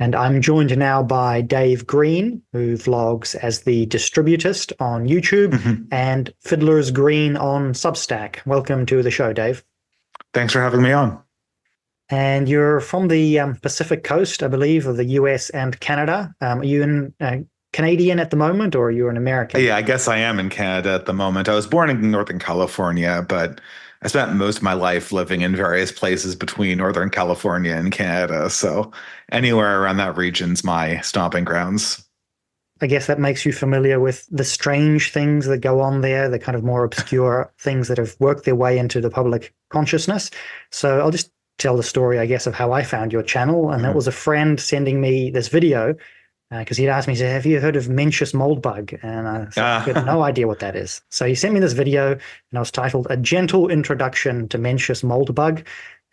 And I'm joined now by Dave Green, who vlogs as the Distributist on YouTube Mhm. and Fiddler's Green on Substack. Welcome to the show, Dave. Thanks for having me on. And you're from the Pacific Coast, I believe, of the US and Canada. Are you Canadian at the moment, or are you an American? Yeah, I guess I am in Canada at the moment. I was born in Northern California, but I spent most of my life living in various places between Northern California and Canada. So anywhere around that region's my stomping grounds. I guess that makes you familiar with the strange things that go on there, the kind of more obscure things that have worked their way into the public consciousness. So I'll just tell the story, I guess, of how I found your channel. And that Mhm. was a friend sending me this video because he'd asked me, he said, have you heard of Mencius moldbug? And I said, I've got no idea what that is. So he sent me this video and it was titled A Gentle Introduction to Mencius moldbug.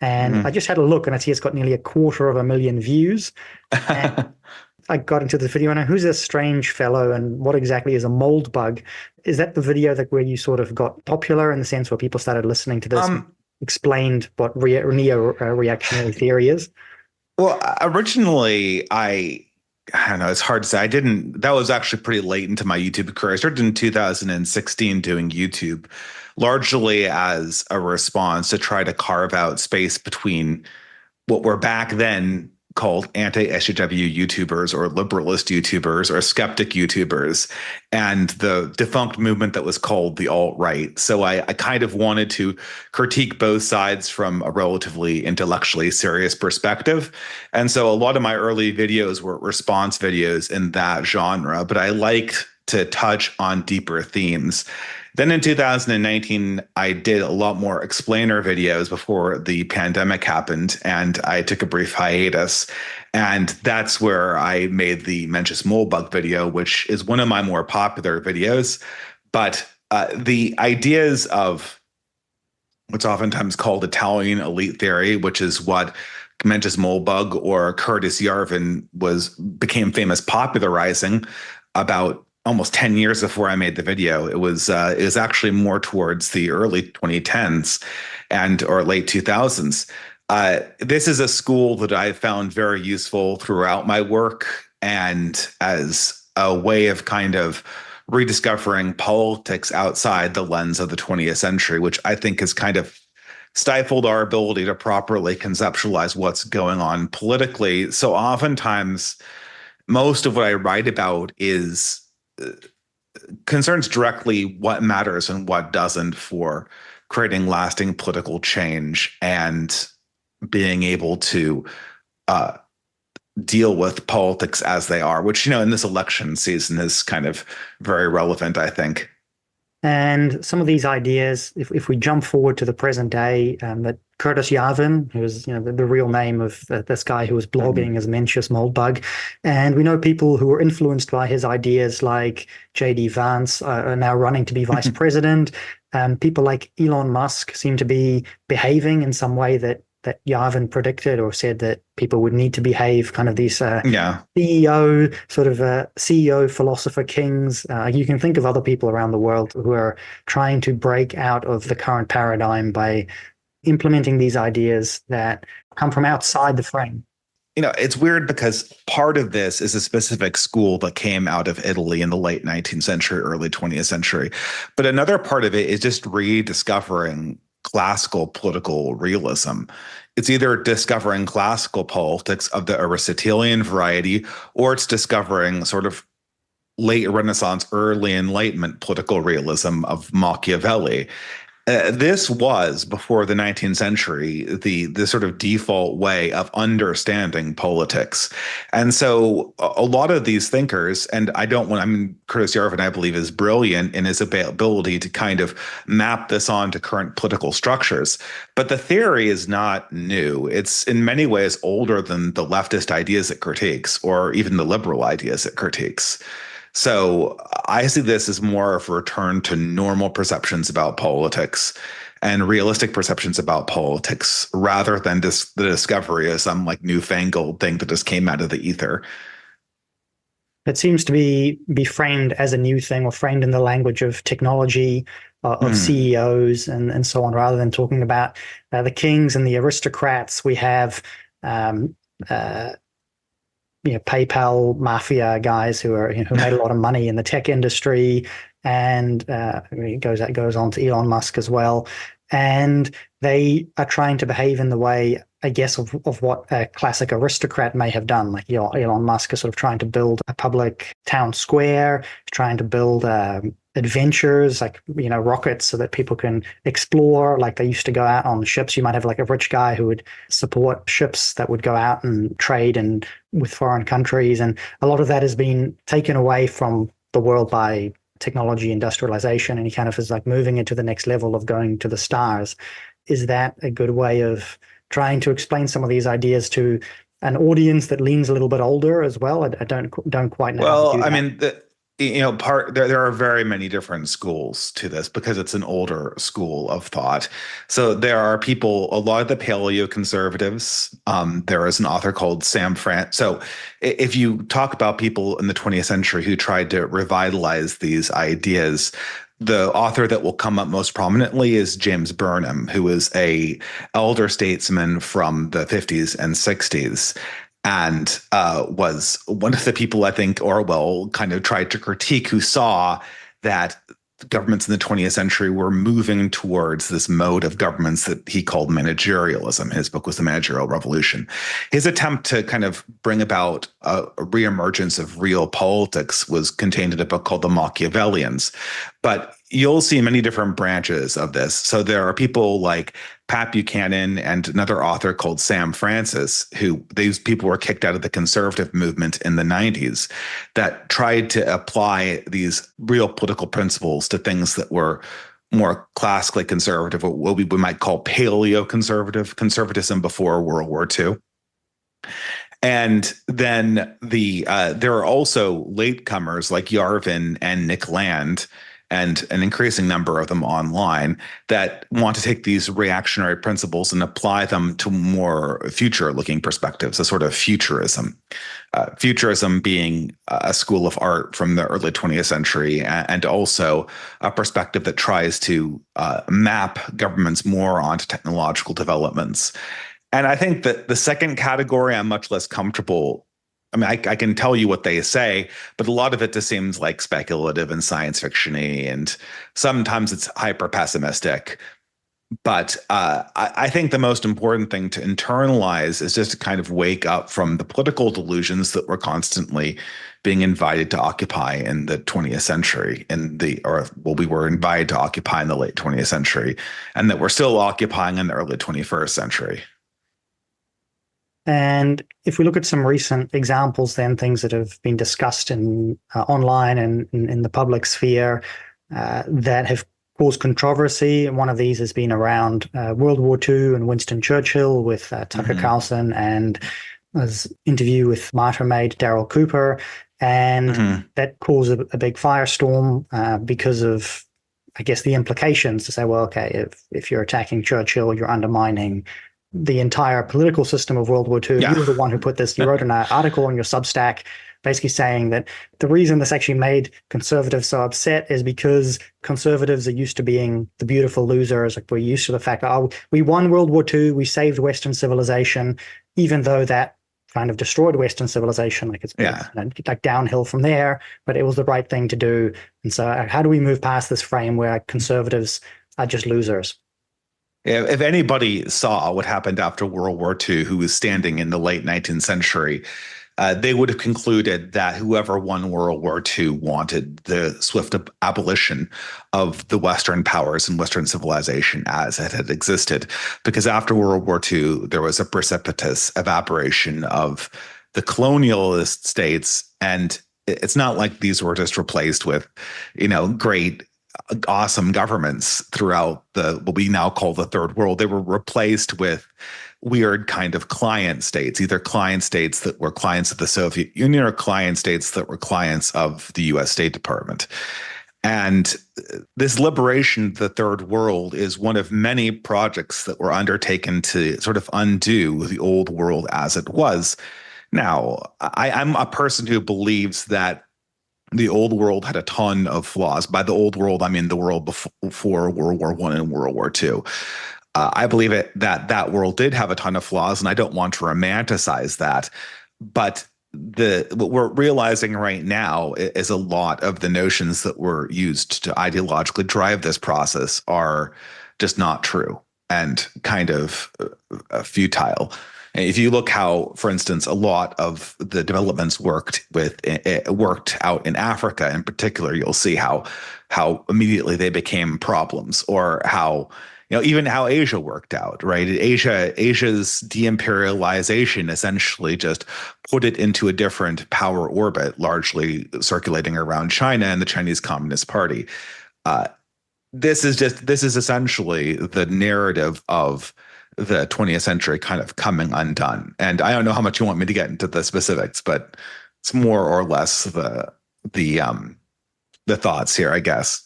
And I Mhm. just had a look and I see it's got nearly 250,000 views. And I got into the video and I, who's this strange fellow and what exactly is a mold bug? Is that the video that where you sort of got popular in the sense where people started listening to this, Um, explained what neo-reactionary theory is? well, originally I don't know, it's hard to say. That was actually pretty late into my YouTube career. I started in 2016 doing YouTube, largely as a response to try to carve out space between what were back then called anti-SJW YouTubers or liberalist YouTubers or skeptic YouTubers and the defunct movement that was called the alt-right. So I kind of wanted to critique both sides from a relatively intellectually serious perspective. And so a lot of my early videos were response videos in that genre, but I liked to touch on deeper themes. Then in 2019, I did a lot more explainer videos before the pandemic happened, and I took a brief hiatus. And that's where I made the Mencius Moldbug video, which is one of my more popular videos. But the ideas of what's oftentimes called Italian elite theory, which is what Mencius Moldbug or Curtis Yarvin became famous popularizing about almost 10 years before I made the video. It was actually more towards the early 2010s and or late 2000s. This is a school that I found very useful throughout my work and as a way of kind of rediscovering politics outside the lens of the 20th century, which I think has kind of stifled our ability to properly conceptualize what's going on politically. So oftentimes, most of what I write about is concerns directly what matters and what doesn't for creating lasting political change and being able to uh, deal with politics as they are, which, in this election season is kind of very relevant, I think. And some of these ideas, if we jump forward to the present day, that Curtis Yarvin, who is the real name of this guy who was Mhm. blogging as Mencius Moldbug, and we know people who were influenced by his ideas, like J.D. Vance, are now running to be vice president. People like Elon Musk seem to be behaving in some way that Yarvin predicted or said that people would need to behave, kind of these Yeah. CEO philosopher kings. You can think of other people around the world who are trying to break out of the current paradigm by implementing these ideas that come from outside the frame. It's weird because part of this is a specific school that came out of Italy in the late 19th century, early 20th century. But another part of it is just rediscovering classical political realism. It's either discovering classical politics of the Aristotelian variety, or it's discovering sort of late Renaissance, early Enlightenment political realism of Machiavelli. This was before the 19th century the sort of default way of understanding politics, and so a lot of these thinkers, and Curtis Yarvin, I believe, is brilliant in his ability to kind of map this onto current political structures. But the theory is not new; it's in many ways older than the leftist ideas it critiques, or even the liberal ideas it critiques. So I see this as more of a return to normal perceptions about politics and realistic perceptions about politics rather than just the discovery of some like newfangled thing that just came out of the ether. It seems to be framed as a new thing or framed in the language of technology, of Mm. CEOs and so on, rather than talking about the kings and the aristocrats. We have um, uh, PayPal mafia guys who made a lot of money in the tech industry, and it goes on to Elon Musk as well. And they are trying to behave in the way, I guess, of what a classic aristocrat may have done. Like Elon Musk is sort of trying to build a public town square, trying to build adventures, like, rockets so that people can explore. Like, they used to go out on ships. You might have like a rich guy who would support ships that would go out and trade and with foreign countries. And a lot of that has been taken away from the world by technology industrialization, and he kind of is like moving into the next level of going to the stars. Is that a good way of trying to explain some of these ideas to an audience that leans a little bit older as well? I don't quite know. Well, I mean, there are very many different schools to this because it's an older school of thought. So there are people, a lot of the paleoconservatives. There is an author called Sam France. So if you talk about people in the 20th century who tried to revitalize these ideas, the author that will come up most prominently is James Burnham, who is a elder statesman from the 50s and 60s. And was one of the people, I think, Orwell kind of tried to critique, who saw that governments in the 20th century were moving towards this mode of governments that he called managerialism. His book was The Managerial Revolution. His attempt to kind of bring about a reemergence of real politics was contained in a book called The Machiavellians. But you'll see many different branches of this. So there are people like Pat Buchanan and another author called Sam Francis, who these people were kicked out of the conservative movement in the 90s, that tried to apply these real political principles to things that were more classically conservative, or what we might call paleo-conservative, conservatism before World War II. And then there are also latecomers like Yarvin and Nick Land, and an increasing number of them online, that want to take these reactionary principles and apply them to more future-looking perspectives, a sort of futurism. Futurism being a school of art from the early 20th century, and also a perspective that tries to map governments more onto technological developments. And I think that the second category, I'm much less comfortable. I mean, I can tell you what they say, but a lot of it just seems like speculative and science fiction-y, and sometimes it's hyper pessimistic. But I think the most important thing to internalize is just to kind of wake up from the political delusions that we're constantly being invited to occupy in the 20th century, we were invited to occupy in the late 20th century, and that we're still occupying in the early 21st century. And if we look at some recent examples, then things that have been discussed in online and in the public sphere that have caused controversy, and one of these has been around World War II and Winston Churchill with Tucker Carlson, and his interview with martyr-made Daryl Cooper, and that caused a big firestorm because of, I guess, the implications to say, well, okay, if you're attacking Churchill, you're undermining the entire political system of World War II. Yeah. You were the one who put this. You wrote an article on your Substack basically saying that the reason this actually made conservatives so upset is because conservatives are used to being the beautiful losers. Like, we're used to the fact that, oh, we won World War II, we saved Western civilization, even though that kind of destroyed Western civilization. Like, it's been, like downhill from there, but it was the right thing to do. And so how do we move past this frame where conservatives are just losers? If anybody saw what happened after World War II, who was standing in the late 19th century, they would have concluded that whoever won World War II wanted the swift abolition of the Western powers and Western civilization as it had existed. Because after World War II, there was a precipitous evaporation of the colonialist states. And it's not like these were just replaced with, great, awesome governments throughout what we now call the Third World. They were replaced with weird kind of client states, either client states that were clients of the Soviet Union or client states that were clients of the US State Department. And this liberation of the Third World is one of many projects that were undertaken to sort of undo the old world as it was. Now, I'm a person who believes that the old world had a ton of flaws. By the old world, I mean the world before World War I and World War II. I believe that world did have a ton of flaws, and I don't want to romanticize that. But what we're realizing right now is a lot of the notions that were used to ideologically drive this process are just not true and kind of futile. And if you look how, for instance, a lot of the developments worked out in Africa in particular, you'll see how immediately they became problems, or how even how Asia worked out, right? Asia's de-imperialization essentially just put it into a different power orbit, largely circulating around China and the Chinese Communist Party. Uh, this is essentially the narrative of the 20th century kind of coming undone. And I don't know how much you want me to get into the specifics, but it's more or less the thoughts here, I guess.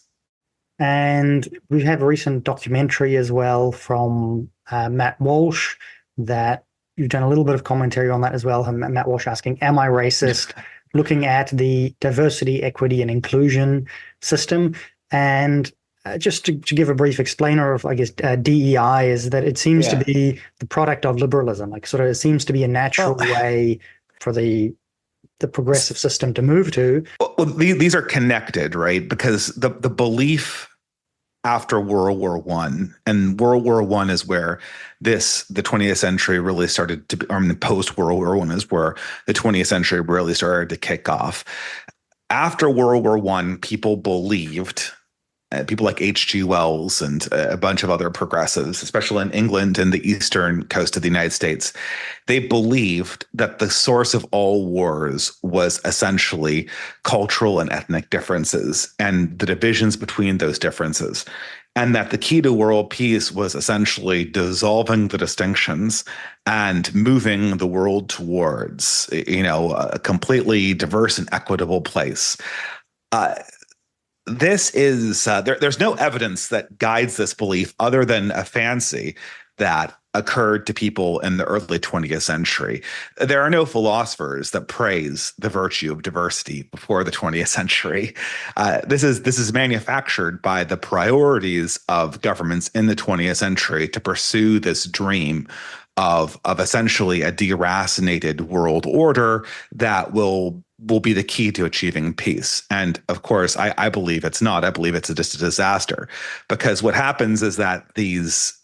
And we have a recent documentary as well from Matt Walsh that you've done a little bit of commentary on that as well. Matt Walsh asking, am I racist? Looking at the diversity, equity, and inclusion system. And just to give a brief explainer of, I guess, DEI is that it seems to be the product of liberalism. Like, sort of, it seems to be a natural way for the progressive system to move to. Well, these are connected, right? Because the belief after World War One, and World War One is where the 20th century really started to, post World War One is where the 20th century really started to kick off. After World War One, people believed, people like H.G. Wells and a bunch of other progressives, especially in England and the eastern coast of the United States, they believed that the source of all wars was essentially cultural and ethnic differences and the divisions between those differences. And that the key to world peace was essentially dissolving the distinctions and moving the world towards, a completely diverse and equitable place. This is there's no evidence that guides this belief other than a fancy that occurred to people in the early 20th century. There are no philosophers that praise the virtue of diversity before the 20th century. This is manufactured by the priorities of governments in the 20th century to pursue this dream of essentially a deracinated world order that will be the key to achieving peace. And of course, I believe it's not. I believe it's just a disaster, because what happens is that these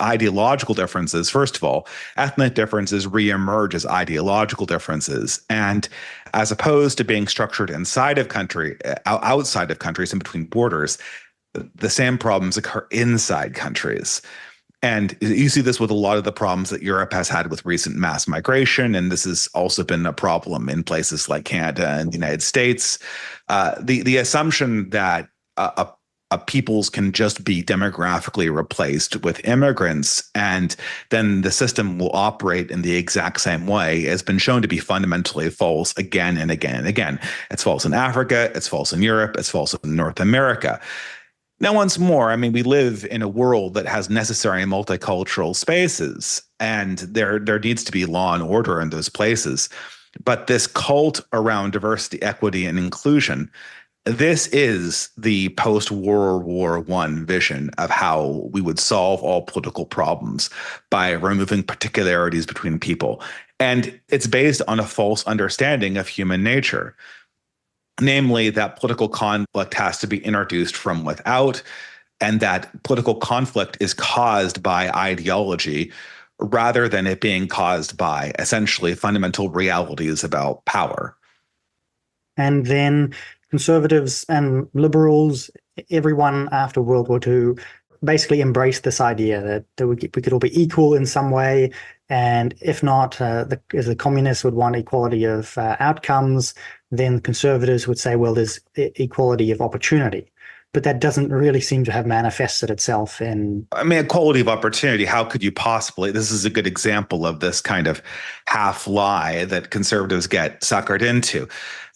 ideological differences, first of all, ethnic differences reemerge as ideological differences, and as opposed to being structured outside of countries and between borders, the same problems occur inside countries. And you see this with a lot of the problems that Europe has had with recent mass migration, and this has also been a problem in places like Canada and the United States. The assumption that peoples can just be demographically replaced with immigrants, and then the system will operate in the exact same way, has been shown to be fundamentally false again and again and again. It's false in Africa, it's false in Europe, it's false in North America. Now, once more, we live in a world that has necessary multicultural spaces, and there needs to be law and order in those places. But this cult around diversity, equity, and inclusion, this is the post-World War I vision of how we would solve all political problems by removing particularities between people. And it's based on a false understanding of human nature. Namely, that political conflict has to be introduced from without, and that political conflict is caused by ideology rather than it being caused by essentially fundamental realities about power. And then conservatives and liberals, everyone after World War II, basically embraced this idea that we could all be equal in some way. And if not, the communists would want equality of outcomes, then conservatives would say, well, there's equality of opportunity. But that doesn't really seem to have manifested itself in... equality of opportunity, how could you possibly... This is a good example of this kind of half lie that conservatives get suckered into.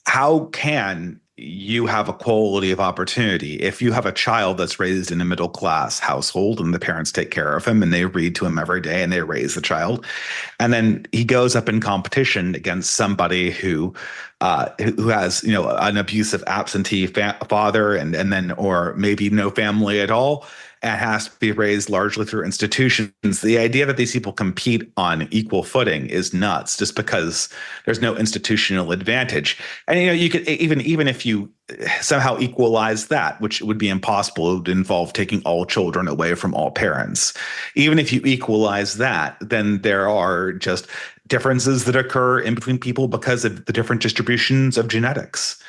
How can you have equality of opportunity if you have a child that's raised in a middle class household and the parents take care of him and they read to him every day and they raise the child, and then he goes up in competition against somebody who has an abusive absentee father and then or maybe no family at all, and has to be raised largely through institutions. The idea that these people compete on equal footing is nuts, just because there's no institutional advantage. And you could even if you somehow equalize that, which would be impossible, it would involve taking all children away from all parents. Even if you equalize that, then there are just differences that occur in between people because of the different distributions of genetics,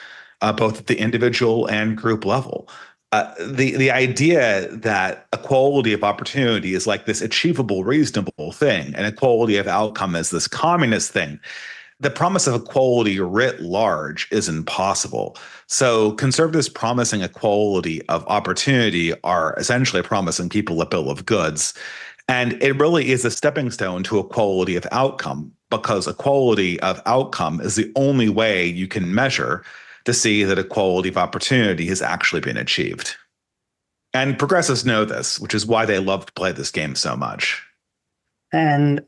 both at the individual and group level. The idea that equality of opportunity is like this achievable, reasonable thing, and equality of outcome is this communist thing. The promise of equality writ large is impossible. So conservatives promising equality of opportunity are essentially promising people a bill of goods. And it really is a stepping stone to equality of outcome, because equality of outcome is the only way you can measure to see that equality of opportunity has actually been achieved. And progressives know this, which is why they love to play this game so much. And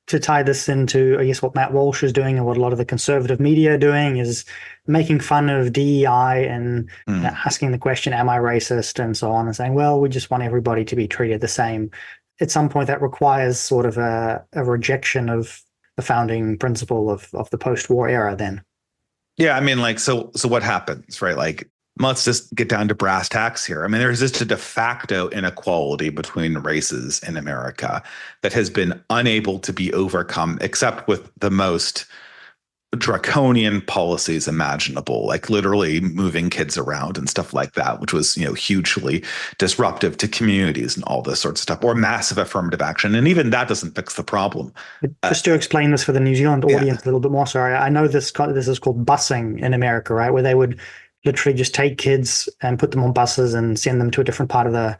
to tie this into, I guess, what Matt Walsh is doing and what a lot of the conservative media are doing is making fun of DEI and asking the question, am I racist? And so on, and saying, well, we just want everybody to be treated the same. At some point, that requires sort of a rejection of the founding principle of the post-war era then. Yeah, I mean, like, so what happens, right? Like, let's just get down to brass tacks here. I mean, there's just a de facto inequality between races in America that has been unable to be overcome, except with the most draconian policies imaginable, like literally moving kids around and stuff like that, which was, hugely disruptive to communities and all this sort of stuff, or massive affirmative action. And even that doesn't fix the problem. Just to explain this for the New Zealand audience a little bit more, sorry, I know this is called busing in America, right? Where they would literally just take kids and put them on buses and send them to a different part of the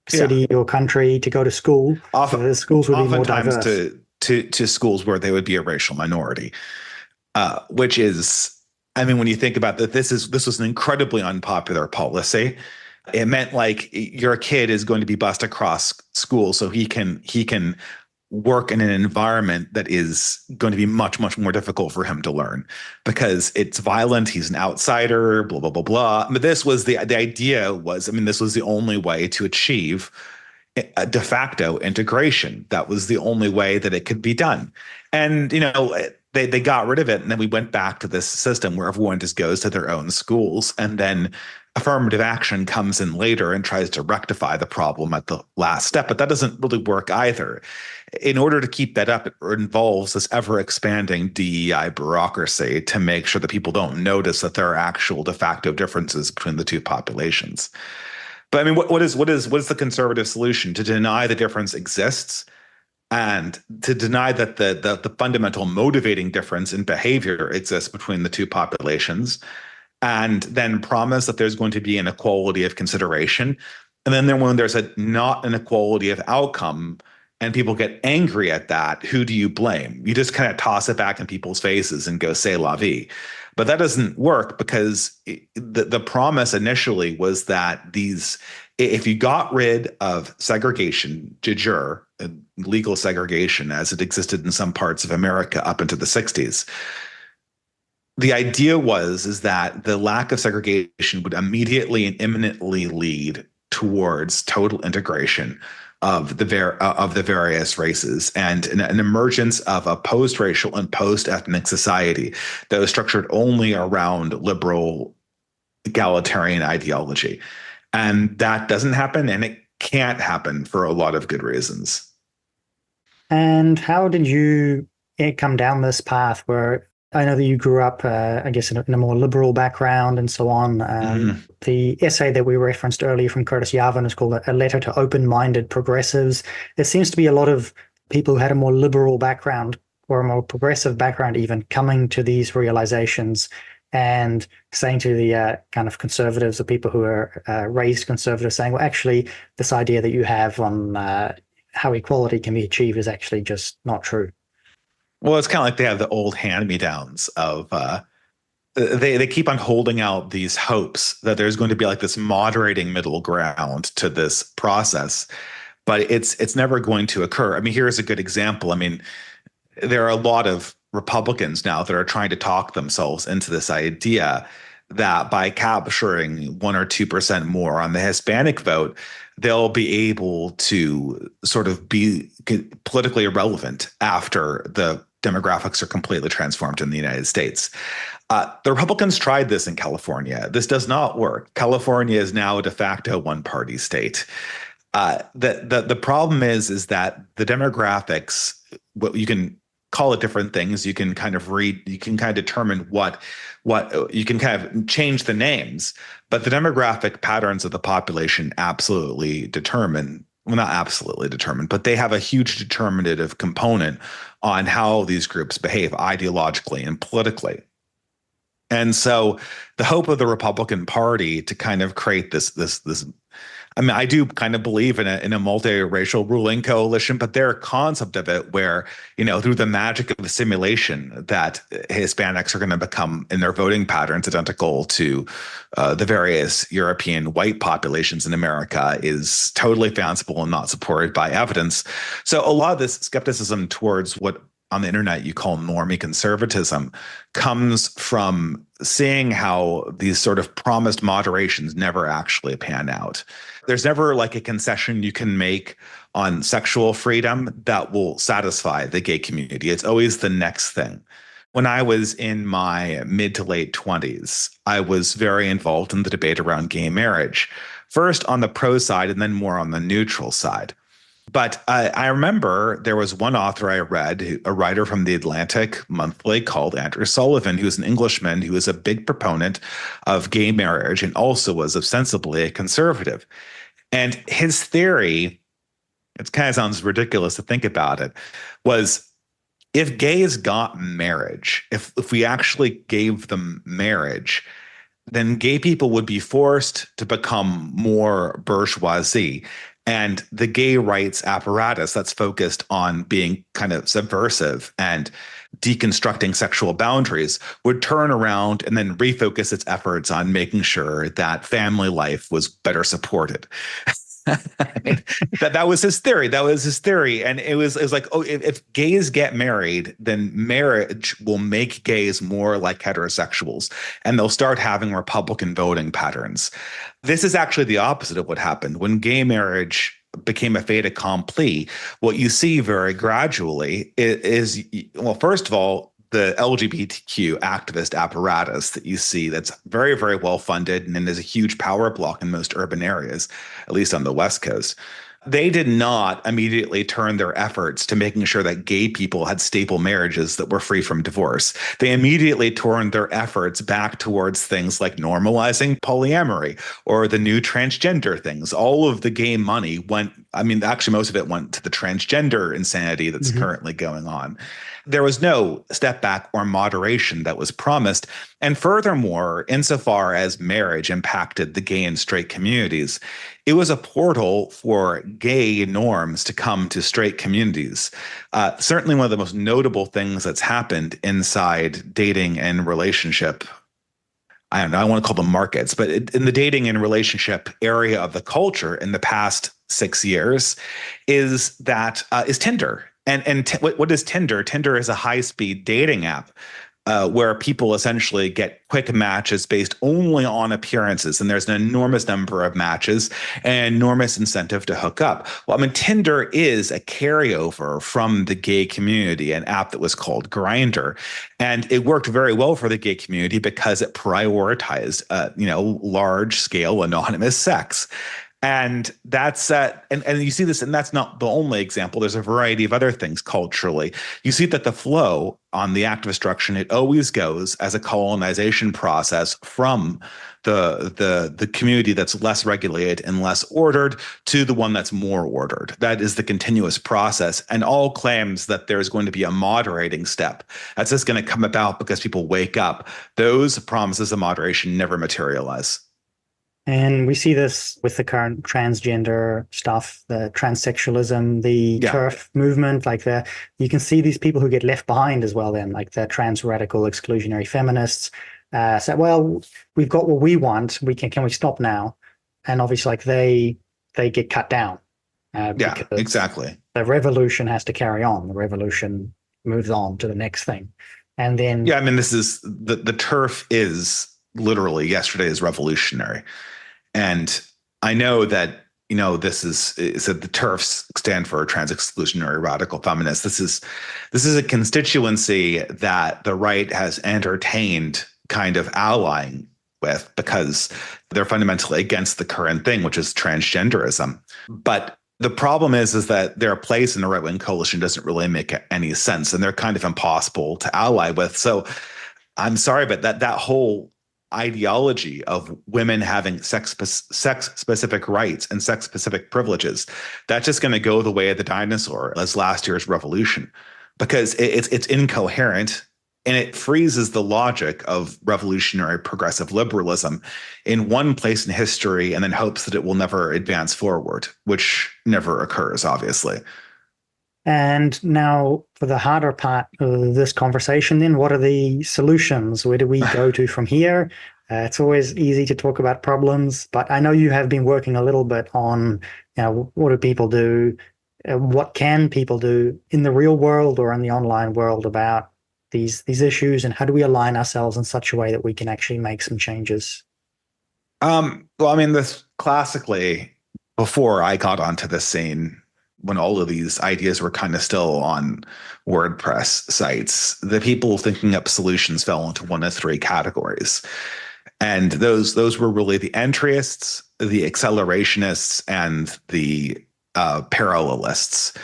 city or country to go to school. Often, so the schools would be more diverse. to schools where they would be a racial minority. Which is, I mean, when you think about that, this was an incredibly unpopular policy. It meant like your kid is going to be bussed across school so he can work in an environment that is going to be much, much more difficult for him to learn because it's violent. He's an outsider, blah, blah, blah, blah. But this was the idea was, I mean, this was the only way to achieve a de facto integration. That was the only way that it could be done. And, they got rid of it, and then we went back to this system where everyone just goes to their own schools, and then affirmative action comes in later and tries to rectify the problem at the last step. But that doesn't really work either. In order to keep that up, it involves this ever-expanding DEI bureaucracy to make sure that people don't notice that there are actual de facto differences between the two populations. But I mean, what is the conservative solution? To deny the difference exists, and to deny that the fundamental motivating difference in behavior exists between the two populations, and then promise that there's going to be an equality of consideration. And then when there's not an equality of outcome and people get angry at that, who do you blame? You just kind of toss it back in people's faces and go, c'est la vie. But that doesn't work because the promise initially was that if you got rid of segregation, de jure, legal segregation as it existed in some parts of America up into the 60s, the idea is that the lack of segregation would immediately and imminently lead towards total integration of the various races and an emergence of a post-racial and post-ethnic society that was structured only around liberal egalitarian ideology. And that doesn't happen, and it can't happen for a lot of good reasons. And how did you come down this path where I know that you grew up, I guess, in a more liberal background and so on. The essay that we referenced earlier from Curtis Yarvin is called A Letter to Open-Minded Progressives. There seems to be a lot of people who had a more liberal background or a more progressive background even coming to these realizations and saying to the kind of conservatives or people who are raised conservative, saying, well, actually, this idea that you have on how equality can be achieved is actually just not true. Well, it's kind of like they have the old hand-me-downs of they keep on holding out these hopes that there's going to be like this moderating middle ground to this process, but it's never going to occur. I mean, here's a good example. I mean, there are a lot of Republicans now that are trying to talk themselves into this idea that by capturing 1 or 2% more on the Hispanic vote, they'll be able to sort of be politically irrelevant after the demographics are completely transformed in the United States. The Republicans tried this in California. This does not work. California is now a de facto one-party state. The problem is that the demographics, what you can call it different things. You can kind of determine what you can kind of change the names, but the demographic patterns of the population absolutely determine, well, not absolutely determine, but they have a huge determinative component on how these groups behave ideologically and politically. And so the hope of the Republican Party to kind of create this I mean, I do kind of believe in a multiracial ruling coalition, but their concept of it where, through the magic of the simulation that Hispanics are going to become in their voting patterns identical to the various European white populations in America is totally fanciful and not supported by evidence. So a lot of this skepticism towards what on the internet you call normie conservatism comes from seeing how these sort of promised moderations never actually pan out. There's never like a concession you can make on sexual freedom that will satisfy the gay community. It's always the next thing. When I was in my mid to late 20s, I was very involved in the debate around gay marriage, first on the pro side and then more on the neutral side. But I remember there was one author I read, a writer from the Atlantic Monthly called Andrew Sullivan, who's an Englishman who was a big proponent of gay marriage and also was ostensibly a conservative. And his theory, it kind of sounds ridiculous to think about it, was if gays got marriage, if we actually gave them marriage, then gay people would be forced to become more bourgeoisie. And the gay rights apparatus that's focused on being kind of subversive and deconstructing sexual boundaries would turn around and then refocus its efforts on making sure that family life was better supported. that was his theory. That was his theory. And it was like, oh, if gays get married, then marriage will make gays more like heterosexuals, and they'll start having Republican voting patterns. This is actually the opposite of what happened. When gay marriage became a fait accompli, what you see very gradually is, well, first of all, the LGBTQ activist apparatus that you see that's very, very well funded and is a huge power block in most urban areas, at least on the West Coast. They did not immediately turn their efforts to making sure that gay people had stable marriages that were free from divorce. They immediately turned their efforts back towards things like normalizing polyamory or the new transgender things. All of the gay money went, I mean, actually, most of it went to the transgender insanity that's currently going on. There was no step back or moderation that was promised. And furthermore, insofar as marriage impacted the gay and straight communities, it was a portal for gay norms to come to straight communities. Certainly one of the most notable things that's happened inside dating and relationship, I don't know, I want to call them markets, but in the dating and relationship area of the culture in the past 6 years is Tinder. And what is Tinder? Tinder is a high-speed dating app where people essentially get quick matches based only on appearances. And there's an enormous number of matches and enormous incentive to hook up. Well, I mean, Tinder is a carryover from the gay community, an app that was called Grindr. And it worked very well for the gay community because it prioritized, large-scale anonymous sex. And that's and you see this, and that's not the only example. There's a variety of other things culturally. You see that the flow on the active destruction, it always goes as a colonization process from the community that's less regulated and less ordered to the one that's more ordered. That is the continuous process, and all claims that there's going to be a moderating step that's just going to come about because people wake up. Those promises of moderation never materialize. And we see this with the current transgender stuff, the transsexualism, the TERF movement, you can see these people who get left behind as well then, like the trans radical exclusionary feminists say, well, we've got what we want, can we stop now? And obviously they get cut down. Exactly. The revolution has to carry on. The revolution moves on to the next thing. And then... Yeah, I mean, this is, the TERF is literally yesterday is revolutionary. And I know that, this is that the TERFs stand for trans exclusionary radical feminists. This is a constituency that the right has entertained kind of allying with because they're fundamentally against the current thing, which is transgenderism. But the problem is that their place in the right-wing coalition doesn't really make any sense, and they're kind of impossible to ally with. So I'm sorry, but that whole ideology of women having sex-specific rights and sex-specific privileges, that's just going to go the way of the dinosaur as last year's revolution, because it's incoherent and it freezes the logic of revolutionary progressive liberalism in one place in history and then hopes that it will never advance forward, which never occurs, obviously. And now for the harder part of this conversation, then what are the solutions? Where do we go to from here? It's always easy to talk about problems, but I know you have been working a little bit on, what do people do? What can people do in the real world or in the online world about these issues, and how do we align ourselves in such a way that we can actually make some changes? Well, I mean, this classically, before I got onto the scene, when all of these ideas were kind of still on WordPress sites, the people thinking up solutions fell into one of three categories. And those were really the entryists, the accelerationists, and the parallelists.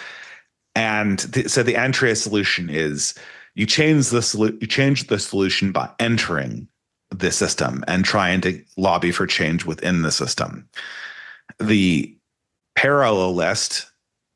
And so the entryist solution is you change the solution by entering the system and trying to lobby for change within the system. The parallelist,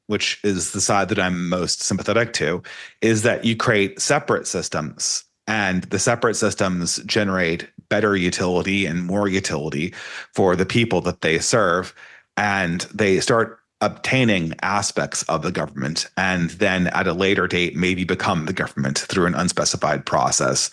which is the side that I'm most sympathetic to, is that you create separate systems, and the separate systems generate better utility and more utility for the people that they serve, and they start obtaining aspects of the government and then at a later date maybe become the government through an unspecified process.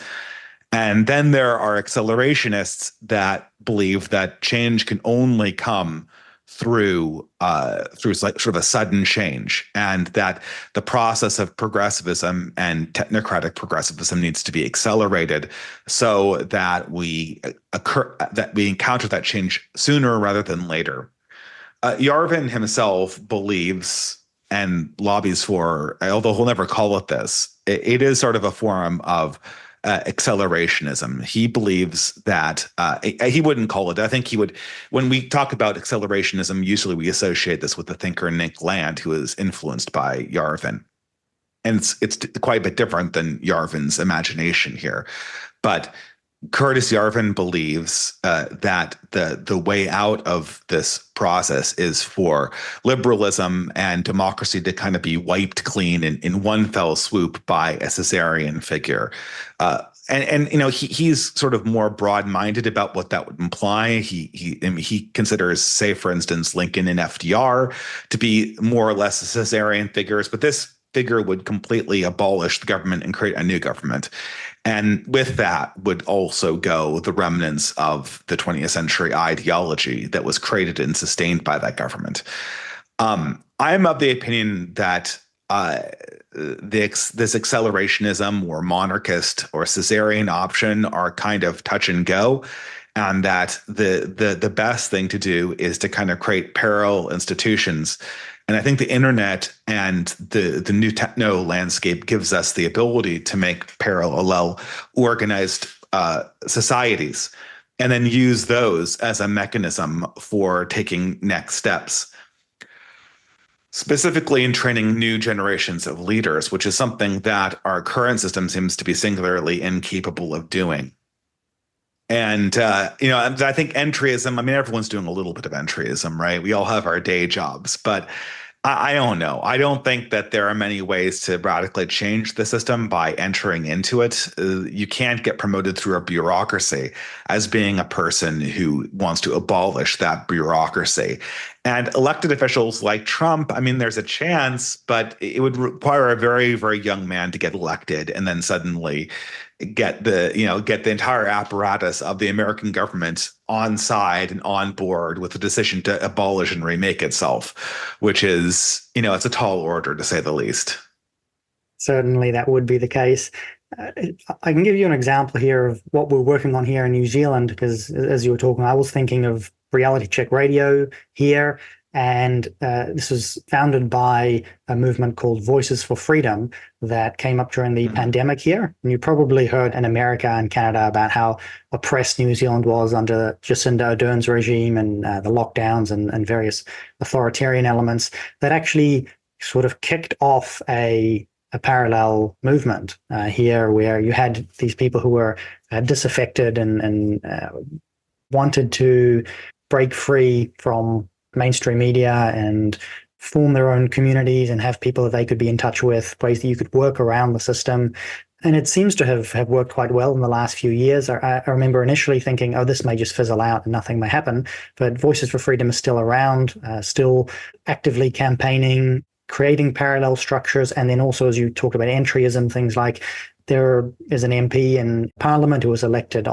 And then there are accelerationists that believe that change can only come through like sort of a sudden change, and that the process of progressivism and technocratic progressivism needs to be accelerated so that we encounter that change sooner rather than later. Yarvin himself believes and lobbies for, although he'll never call it this, it is sort of a form of accelerationism. He believes that he wouldn't call it. I think he would. When we talk about accelerationism, usually we associate this with the thinker Nick Land, who is influenced by Yarvin, and it's quite a bit different than Yarvin's imagination here. But Curtis Yarvin believes that the way out of this process is for liberalism and democracy to kind of be wiped clean in one fell swoop by a Caesarian figure. And he's sort of more broad-minded about what that would imply. He considers, say, for instance, Lincoln and FDR to be more or less Caesarian figures, but this figure would completely abolish the government and create a new government. And with that would also go the remnants of the 20th century ideology that was created and sustained by that government. I'm of the opinion that this accelerationism or monarchist or Caesarian option are kind of touch and go, and that the best thing to do is to kind of create parallel institutions. And I think the internet and the new techno landscape gives us the ability to make parallel organized societies, and then use those as a mechanism for taking next steps, specifically in training new generations of leaders, which is something that our current system seems to be singularly incapable of doing. And, I think entryism, I mean, everyone's doing a little bit of entryism, right? We all have our day jobs, but I don't know. I don't think that there are many ways to radically change the system by entering into it. You can't get promoted through a bureaucracy as being a person who wants to abolish that bureaucracy. And elected officials like Trump, I mean, there's a chance, but it would require a very, very young man to get elected and then suddenly get the entire apparatus of the American government on side and on board with the decision to abolish and remake itself, which is, it's a tall order to say the least. Certainly that would be the case. I can give you an example here of what we're working on here in New Zealand, because as you were talking, I was thinking of reality check radio here. And this was founded by a movement called Voices for Freedom that came up during the pandemic here. And you probably heard in America and Canada about how oppressed New Zealand was under Jacinda Ardern's regime and the lockdowns and various authoritarian elements that actually sort of kicked off a parallel movement here, where you had these people who were disaffected and wanted to break free from mainstream media and form their own communities and have people that they could be in touch with, ways that you could work around the system. And it seems to have worked quite well in the last few years. I remember initially thinking, oh, this may just fizzle out and nothing may happen. But Voices for Freedom is still around, still actively campaigning, creating parallel structures. And then also, as you talked about entryism, things like there is an MP in Parliament who was elected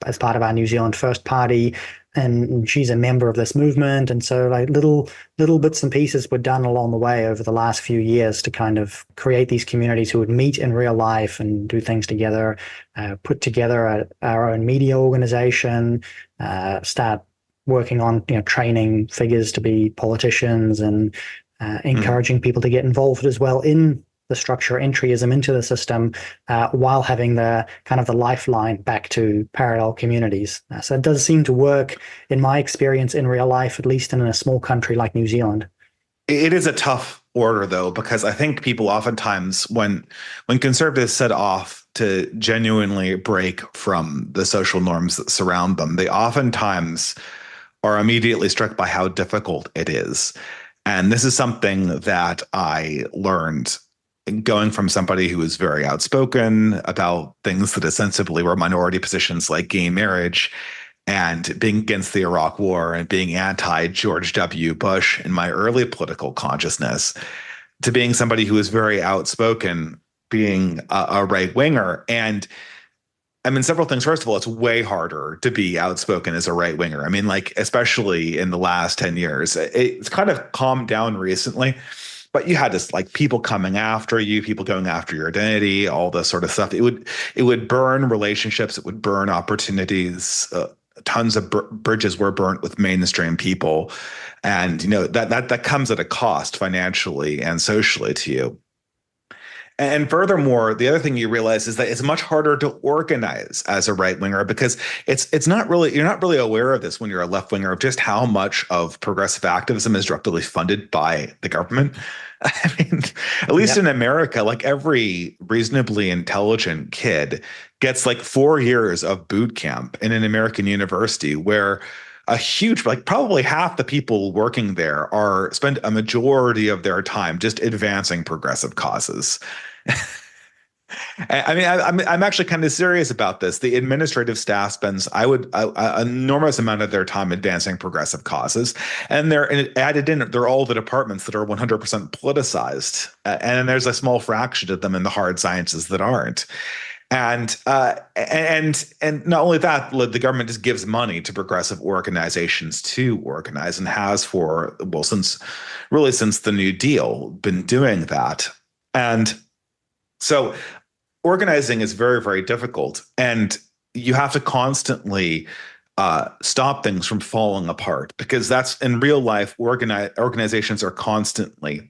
as part of our New Zealand First Party, and she's a member of this movement. And so like little bits and pieces were done along the way over the last few years to kind of create these communities who would meet in real life and do things together, put together our own media organization, start working on training figures to be politicians and encouraging people to get involved as well in the structure, entryism into the system, while having the kind of the lifeline back to parallel communities. So it does seem to work, in my experience, in real life, at least in a small country like New Zealand. It is a tough order, though, because I think people oftentimes, when conservatives set off to genuinely break from the social norms that surround them, they oftentimes are immediately struck by how difficult it is. And this is something that I learned going from somebody who was very outspoken about things that ostensibly were minority positions like gay marriage, and being against the Iraq War and being anti-George W. Bush in my early political consciousness, to being somebody who was very outspoken, being a right-winger. And I mean, several things. First of all, it's way harder to be outspoken as a right-winger. I mean, like, especially in the last 10 years. It's kind of calmed down recently. But you had this like people coming after you, people going after your identity, all this sort of stuff. It would burn relationships. It would burn opportunities. Tons of bridges were burnt with mainstream people, and that comes at a cost financially and socially to you. And furthermore, the other thing you realize is that it's much harder to organize as a right winger, because it's not really, you're not really aware of this when you're a left winger, of just how much of progressive activism is directly funded by the government. I mean, at least in America, like every reasonably intelligent kid gets like 4 years of boot camp in an American university, where a huge, like probably half the people working there spend a majority of their time just advancing progressive causes. I mean, I'm actually kind of serious about this. The administrative staff spends, an enormous amount of their time advancing progressive causes, and they're all the departments that are 100% politicized, and there's a small fraction of them in the hard sciences that aren't. And not only that, the government just gives money to progressive organizations to organize, and has since the New Deal been doing that. And so organizing is very, very difficult, and you have to constantly stop things from falling apart, because that's in real life. Organizations are constantly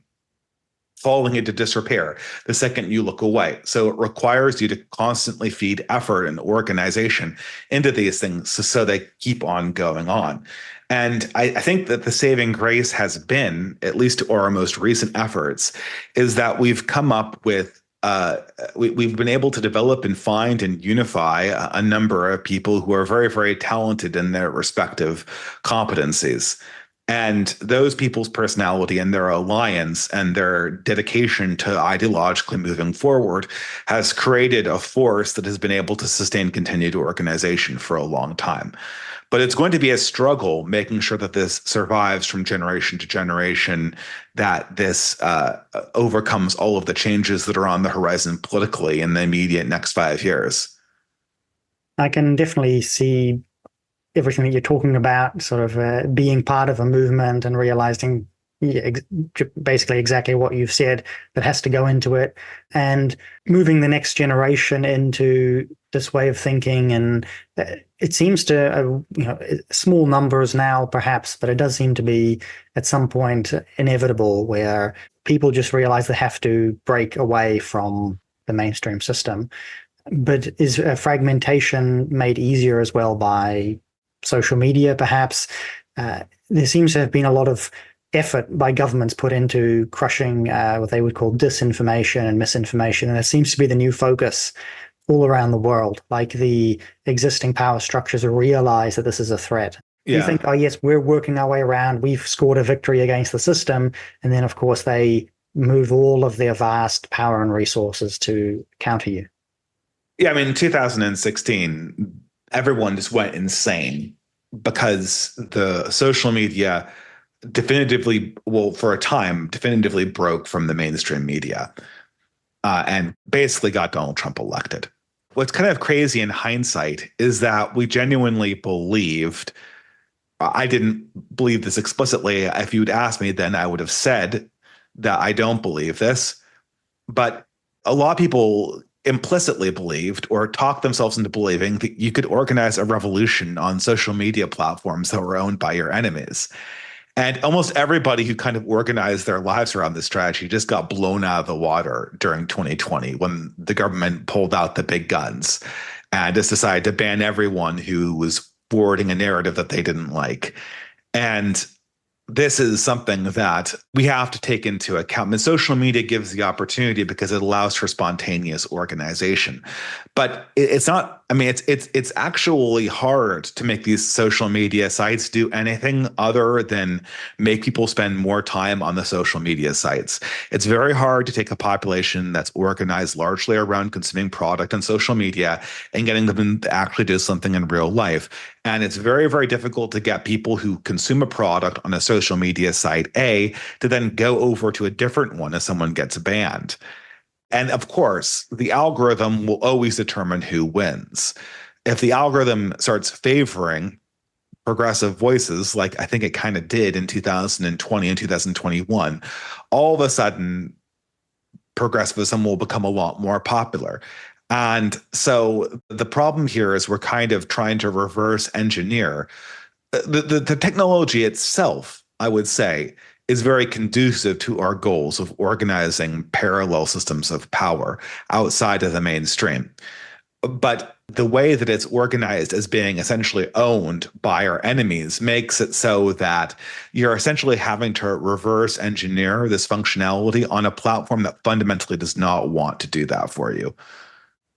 falling into disrepair the second you look away. So it requires you to constantly feed effort and organization into these things so they keep on going on. And I think that the saving grace has been, at least to our most recent efforts, is that we've come up with we've been able to develop and find and unify a number of people who are very, very talented in their respective competencies. And those people's personality and their alliance and their dedication to ideologically moving forward has created a force that has been able to sustain continued organization for a long time. But it's going to be a struggle making sure that this survives from generation to generation, that this overcomes all of the changes that are on the horizon politically in the immediate next 5 years. I can definitely see everything that you're talking about, sort of being part of a movement and realizing Yeah, basically exactly what you've said that has to go into it. And moving the next generation into this way of thinking, and it seems to, small numbers now perhaps, but it does seem to be at some point inevitable where people just realize they have to break away from the mainstream system. But is fragmentation made easier as well by social media, perhaps? There seems to have been a lot of effort by governments put into crushing what they would call disinformation and misinformation. And it seems to be the new focus all around the world. Like the existing power structures realize that this is a threat. Yeah. You think, oh, yes, we're working our way around. We've scored a victory against the system. And then, of course, they move all of their vast power and resources to counter you. Yeah, I mean, in 2016, everyone just went insane because the social media definitively, well, for a time, definitively broke from the mainstream media and basically got Donald Trump elected. What's kind of crazy in hindsight is that we genuinely believed, I didn't believe this explicitly. If you'd asked me, then I would have said that I don't believe this. But a lot of people implicitly believed or talked themselves into believing that you could organize a revolution on social media platforms that were owned by your enemies. And almost everybody who kind of organized their lives around this strategy just got blown out of the water during 2020 when the government pulled out the big guns and just decided to ban everyone who was forwarding a narrative that they didn't like. And this is something that we have to take into account. And social media gives the opportunity because it allows for spontaneous organization. But it's not, I mean, it's actually hard to make these social media sites do anything other than make people spend more time on the social media sites. It's very hard to take a population that's organized largely around consuming product on social media and getting them to actually do something in real life. And it's very, very difficult to get people who consume a product on a social media site A to then go over to a different one if someone gets banned. And of course, the algorithm will always determine who wins. If the algorithm starts favoring progressive voices, like I think it kind of did in 2020 and 2021, all of a sudden, progressivism will become a lot more popular. And so the problem here is we're kind of trying to reverse engineer. The technology itself, I would say, is very conducive to our goals of organizing parallel systems of power outside of the mainstream. But the way that it's organized as being essentially owned by our enemies makes it so that you're essentially having to reverse engineer this functionality on a platform that fundamentally does not want to do that for you.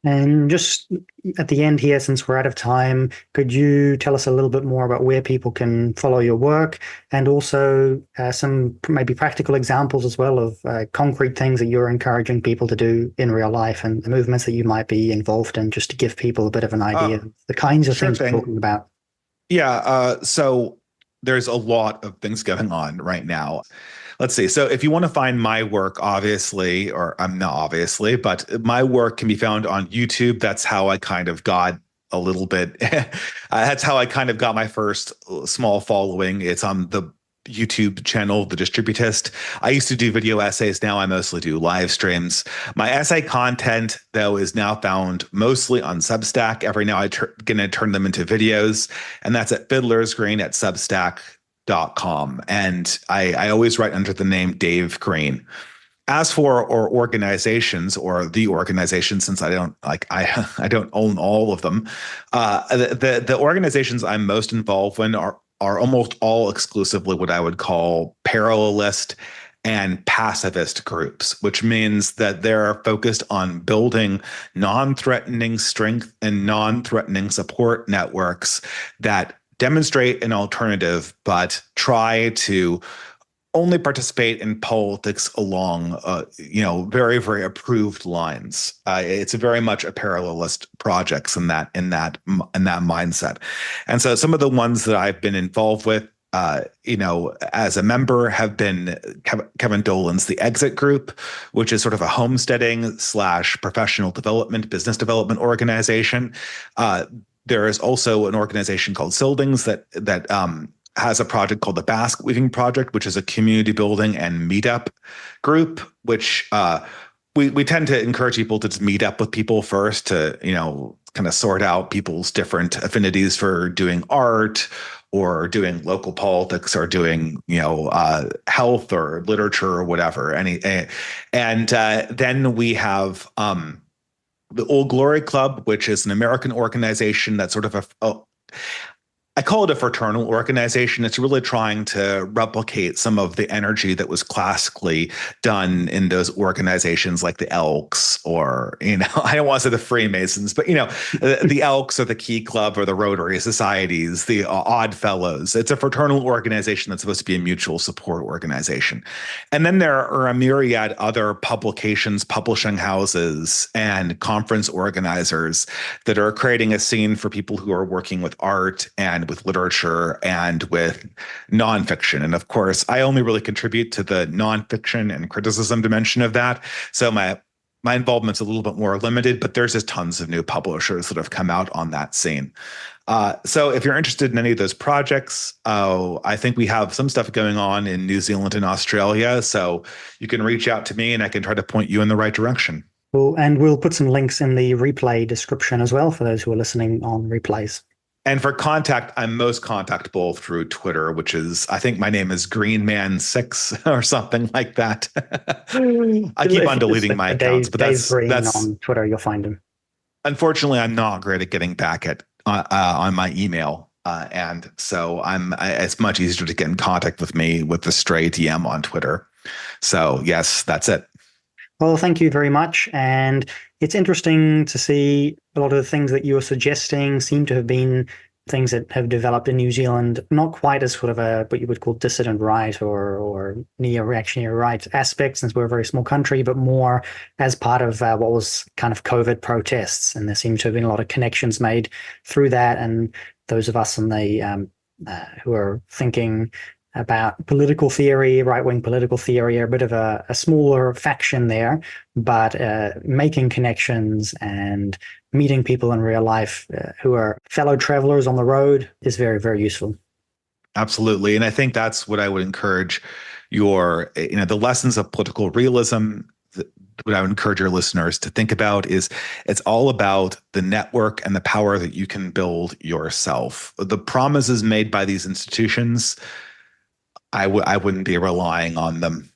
And just at the end here, since we're out of time, could you tell us a little bit more about where people can follow your work and also some maybe practical examples as well of concrete things that you're encouraging people to do in real life and the movements that you might be involved in, just to give people a bit of an idea of the kinds of things we're talking about? Yeah, so there's a lot of things going on right now. Let's see. So if you want to find my work, obviously, or I'm not obviously, but my work can be found on YouTube. That's how I kind of got a little bit, that's how I kind of got my first small following. It's on the YouTube channel, The Distributist. I used to do video essays. Now I mostly do live streams. My essay content, though, is now found mostly on Substack. Every now I'm going to turn them into videos, and that's at Fiddler's Green at Substack.com. And I always write under the name Dave Green. As for our organizations, or the organization, since I don't own all of them, the organizations I'm most involved in are almost all exclusively what I would call parallelist and pacifist groups, which means that they're focused on building non-threatening strength and non-threatening support networks that demonstrate an alternative, but try to only participate in politics along, very, very approved lines. It's very much a parallelist projects in that mindset. And so some of the ones that I've been involved with, as a member, have been Kevin Dolan's The Exit Group, which is sort of a homesteading / professional development, business development organization. There is also an organization called Sildings that has a project called the Basket Weaving Project, which is a community building and meetup group, which we tend to encourage people to just meet up with people first to, kind of sort out people's different affinities for doing art or doing local politics or doing, health or literature or whatever. And then we have the Old Glory Club, which is an American organization that's sort of I call it a fraternal organization. It's really trying to replicate some of the energy that was classically done in those organizations like the Elks or, I don't want to say the Freemasons, but, the Elks or the Key Club or the Rotary Societies, the Odd Fellows. It's a fraternal organization that's supposed to be a mutual support organization. And then there are a myriad other publications, publishing houses, and conference organizers that are creating a scene for people who are working with art and with literature and with nonfiction. And of course, I only really contribute to the nonfiction and criticism dimension of that. So my involvement's a little bit more limited, but there's just tons of new publishers that have come out on that scene. So if you're interested in any of those projects, I think we have some stuff going on in New Zealand and Australia. So you can reach out to me and I can try to point you in the right direction. Cool. And we'll put some links in the replay description as well for those who are listening on replays. And for contact, I'm most contactable through Twitter, which is, I think my name is Greenman6 or something like that. I keep on deleting my accounts, but that's on Twitter. You'll find him. Unfortunately, I'm not great at getting back at on my email, and so it's much easier to get in contact with me with the stray DM on Twitter. So yes, that's it. Well, thank you very much. And it's interesting to see a lot of the things that you were suggesting seem to have been things that have developed in New Zealand, not quite as sort of what you would call dissident right or neo-reactionary right aspects, since we're a very small country, but more as part of what was kind of COVID protests. And there seems to have been a lot of connections made through that. And those of us in the who are thinking about political theory, right-wing political theory, are a bit of a smaller faction there, but making connections and meeting people in real life who are fellow travelers on the road is very, very useful. Absolutely. And I think that's what I would encourage the lessons of political realism. What I would encourage your listeners to think about is it's all about the network and the power that you can build yourself. The promises made by these institutions, I wouldn't be relying on them.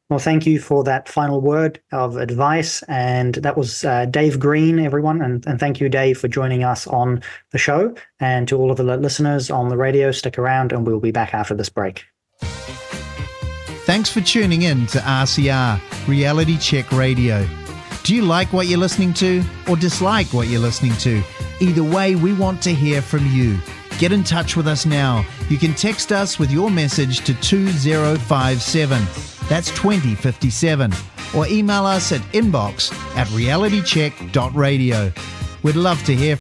Well, thank you for that final word of advice. And that was Dave Green, everyone. And thank you, Dave, for joining us on the show. And to all of the listeners on the radio, stick around and we'll be back after this break. Thanks for tuning in to RCR, Reality Check Radio. Do you like what you're listening to or dislike what you're listening to? Either way, we want to hear from you. Get in touch with us now. You can text us with your message to 2057. That's 2057. Or email us at inbox@realitycheck.radio. We'd love to hear